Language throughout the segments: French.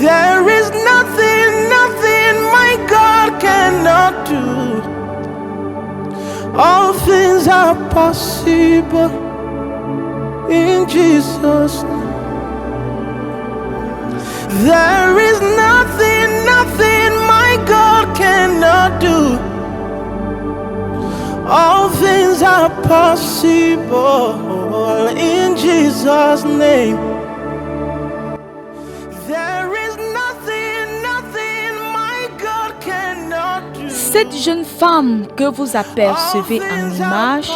There is nothing, nothing my God cannot do. All things are possible in Jesus' name. There is nothing, nothing my God cannot do. All things are possible in Jesus' name. There is nothing, nothing my God cannot do. Cette jeune femme que vous apercevez en image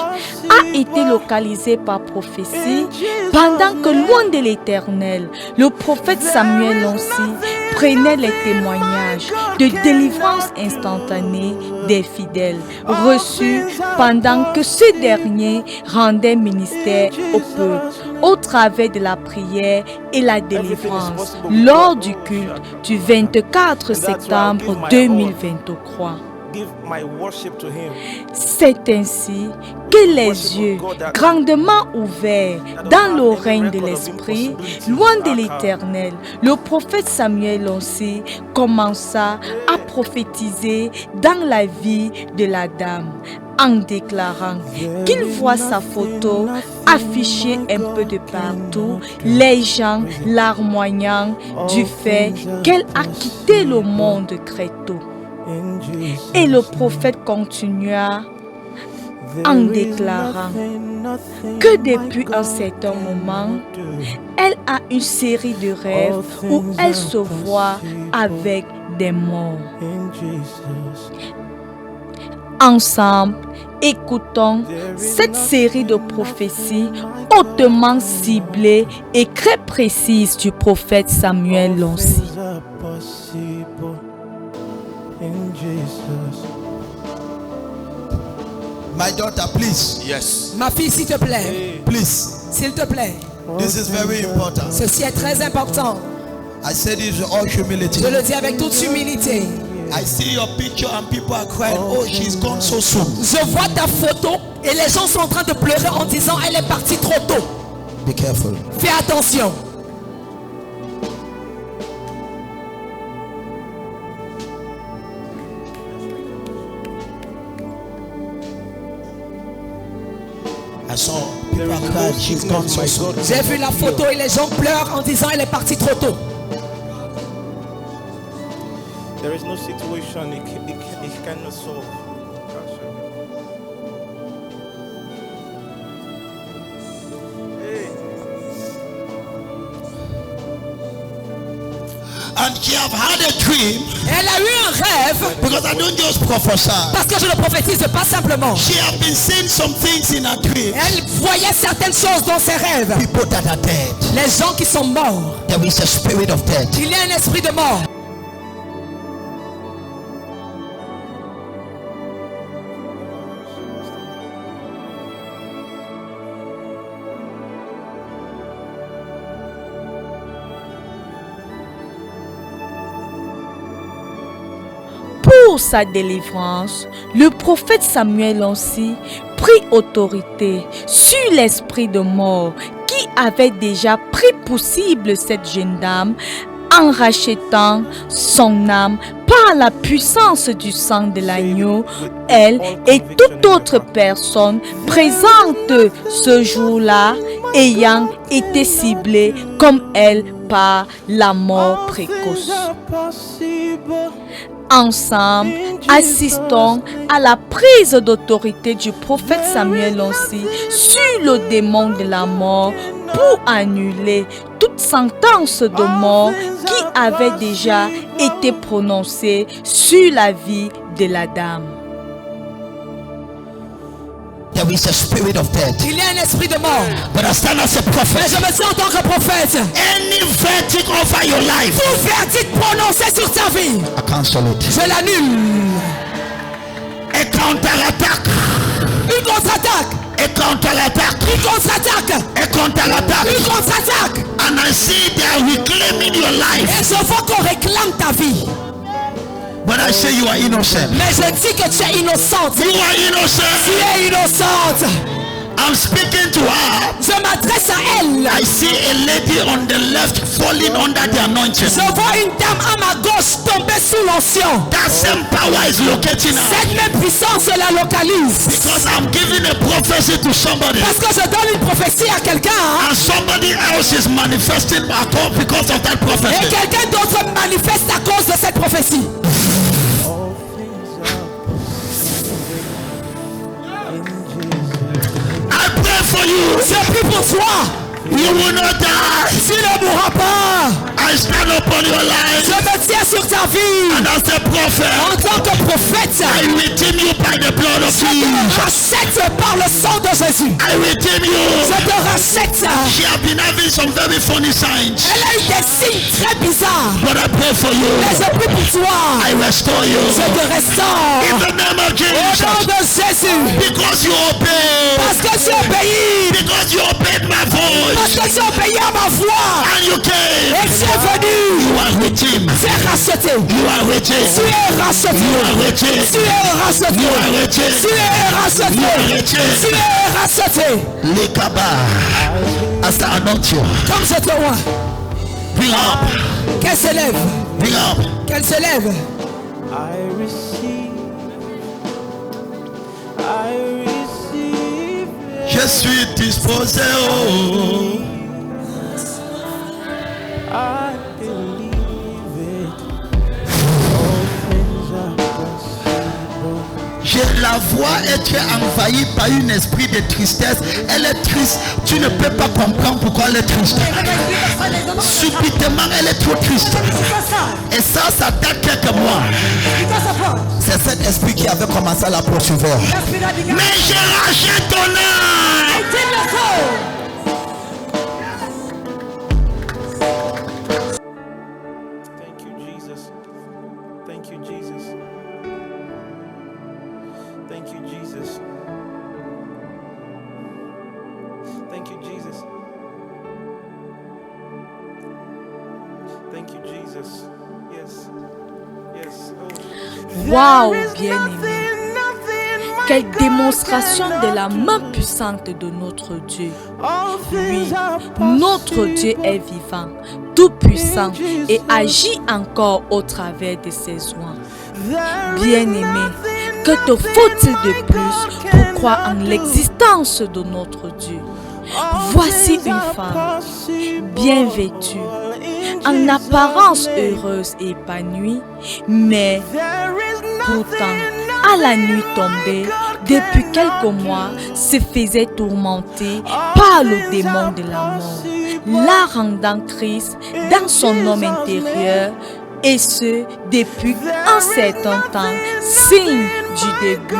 a été localisée par prophétie pendant que loin de l'Éternel, le prophète Samuel Lonsi prenait les témoignages de délivrance instantanée des fidèles reçus pendant que ce dernier rendait ministère au peuple au travers de la prière et la délivrance lors du culte du 24 septembre 2023. C'est ainsi que les yeux grandement ouverts dans le règne de l'Esprit, loin de l'Éternel, le prophète Samuel Lonsi commença à prophétiser dans la vie de la dame, en déclarant qu'il voit sa photo affichée un peu de partout, les gens larmoyant du fait qu'elle a quitté le monde très tôt. Et le prophète continua en déclarant que depuis un certain moment, elle a une série de rêves où elle se voit avec des morts. Ensemble, écoutons cette série de prophéties hautement ciblées et très précises du prophète Samuel Lonsi. In Jesus. My daughter, please. Yes. Ma fille, s'il te plaît. Please. S'il te plaît. This is very important. Ceci est très important. I say this with all humility. Je le dis avec toute humilité. I see your picture and people are crying. Oh, she's gone so soon. Je vois ta photo et les gens sont en train de pleurer en disant elle est partie trop tôt. Be careful. Fais attention. I saw people are crying. She's gone so soon. J'ai vu la photo et les gens pleurent en disant elle est partie trop tôt. There is no situation it cannot solve. And she have had a dream. Elle a eu un rêve. Because I don't just prophesy. Parce que je ne prophétise pas simplement. She have been seeing some things in her dream. Elle voyait certaines choses dans ses rêves. People that are dead. Les gens qui sont morts. There is a spirit of death. Il y a un esprit de mort. Pour sa délivrance, le prophète Samuel Lonsi prit autorité sur l'esprit de mort qui avait déjà pris pour cible cette jeune dame en rachetant son âme par la puissance du sang de l'agneau. Elle et toute autre personne présente ce jour-là ayant été ciblée comme elle par la mort précoce. Ensemble, assistons à la prise d'autorité du prophète Samuel Lonsi sur le démon de la mort pour annuler toute sentence de mort qui avait déjà été prononcée sur la vie de la dame. There is a spirit of death. Il y a un esprit de mort. But I stand as a prophet. Mais je me sens en tant que prophète. Any verdict over your life, Tout verdict prononcé sur ta vie, I cancel it. je l'annule. A counter-attack. Une contre-attaque. A counter-attack. Une contre-attaque. A counter-attack. Une contre-attaque. And I see they are reclaiming your life. Et je vois qu'on réclame ta vie. But I say you are innocent. Mais je dis que tu es innocente. You are innocent. Tu es innocente. I'm speaking to her. Je m'adresse à elle. I see a lady on the left falling under the anointing. Je vois une dame à ma gauche tomber sous l'onction. That same power is locating her. Cette même puissance la localise. Because I'm giving a prophecy to somebody. Parce que je donne une prophétie à quelqu'un. And somebody else is manifesting at all because of that Et prophecy. quelqu'un d'autre manifeste à cause de cette prophétie. I pray for you. Je prie pour toi. You will not die. Tu ne mourras pas. I stand upon your life. Je me tiens sur ta vie. And as a En prophet, tant que prophète, I redeem you by the blood of je te Jesus. rachète par le sang de Jésus. I redeem you. Je te rachète. She have been having some very funny signs. Elle a eu des signes très bizarres. But I pray for you. Mais je prie pour toi. I restore you. Je te restaure. In the name of Au Jesus. nom de Jésus. Because you obey. Parce que tu obéis. Because you obeyed my Parce voice. que tu obéis à ma voix. And you came. Et tu es venu. You are redeemed. Tu es racheté. You are redeemed. Tu es racheté. You are redeemed. Tu es racheté. You are redeemed. Tu es racheté. You are redeemed. Tu es racheté. Lekaba. As I anoint you. Comme je te vois. Bring up. Qu'elle se lève. Bring up. Qu'elle se lève. I receive. I receive. Je suis disposé. Oh. I believe it. All things are possible. J'ai la voix et tu es envahi par un esprit de tristesse. Elle est triste. Tu ne peux pas comprendre pourquoi elle est triste. Subitement, elle est trop triste. Et ça date quelques mois. C'est cet esprit qui avait commencé à la poursuivre. Mais j'ai racheté ton âme. Thank you, Jesus. Thank you, Jesus. Thank you, Jesus. Thank you, Jesus. Thank you, Jesus. Yes. Yes. Oh. Waouh, bien-aimé. Quelle démonstration de la main puissante de notre Dieu. Oui, notre Dieu est vivant, tout puissant et agit encore au travers de ses oins. Bien-aimé, que te faut-il de plus pour croire en l'existence de notre Dieu? Voici une femme bien vêtue, en apparence heureuse et épanouie, mais pourtant, à la nuit tombée, depuis quelques mois, se faisait tourmenter par le démon de la mort, la rendant triste dans son homme intérieur, et ce, depuis un certain temps, signe du début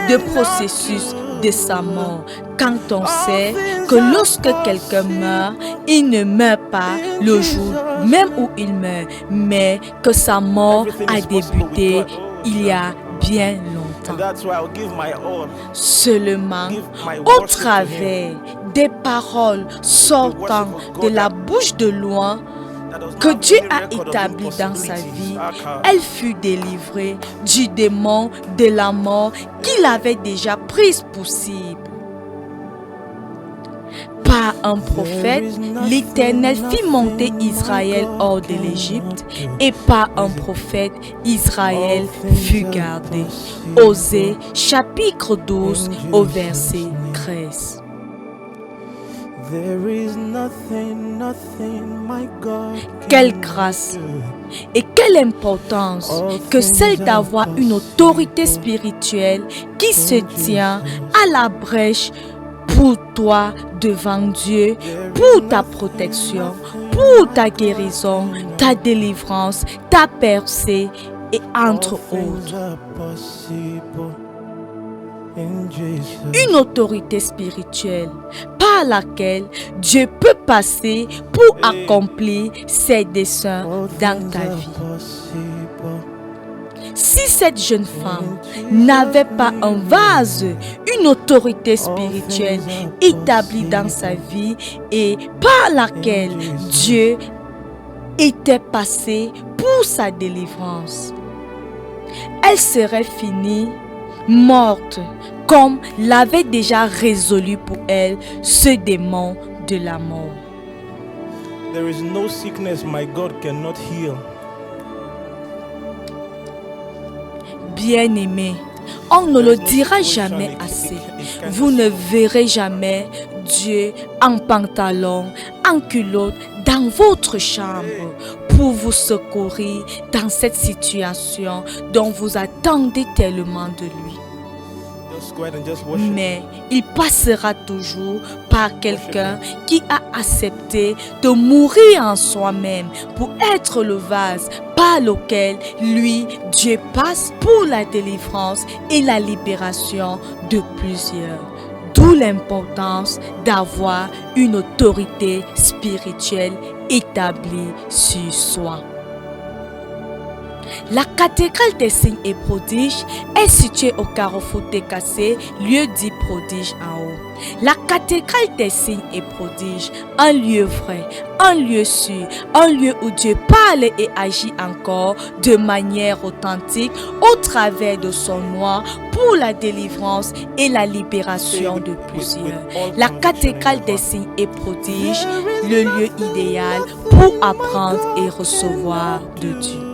du processus de sa mort. Quand on sait que lorsque quelqu'un meurt, il ne meurt pas le jour même où il meurt, mais que sa mort a débuté il y a bien longtemps. Seulement, au travers des paroles sortant de la bouche de loin que Dieu a établi dans sa vie, elle fut délivrée du démon de la mort qu'il avait déjà prise pour cible. Par un prophète, l'Éternel fit monter Israël hors de l'Égypte, et par un prophète, Israël fut gardé. Osée, chapitre 12, au verset 13. Quelle grâce et quelle importance que celle d'avoir une autorité spirituelle qui se tient à la brèche pour toi devant Dieu, pour ta protection, pour ta guérison, ta délivrance, ta percée et entre autres. Une autorité spirituelle par laquelle Dieu peut passer pour accomplir ses desseins dans ta vie. Si cette jeune femme n'avait pas un vase, une autorité spirituelle établie dans sa vie et par laquelle Dieu était passé pour sa délivrance, elle serait finie morte comme l'avait déjà résolu pour elle ce démon de la mort. There is no sickness my God cannot heal. Bien-aimé, on ne le dira jamais assez. Vous ne verrez jamais Dieu en pantalon, en culotte, dans votre chambre pour vous secourir dans cette situation dont vous attendez tellement de lui. Mais il passera toujours par quelqu'un qui a accepté de mourir en soi-même pour être le vase par lequel lui, Dieu passe pour la délivrance et la libération de plusieurs. D'où l'importance d'avoir une autorité spirituelle établie sur soi. La cathédrale des signes et prodiges est située au carrefour Técassé, lieu dit prodige en haut. La cathédrale des signes et prodiges, un lieu vrai, un lieu sûr, un lieu où Dieu parle et agit encore de manière authentique au travers de son nom pour la délivrance et la libération de plusieurs. La cathédrale des signes et prodiges, le lieu idéal pour apprendre et recevoir de Dieu.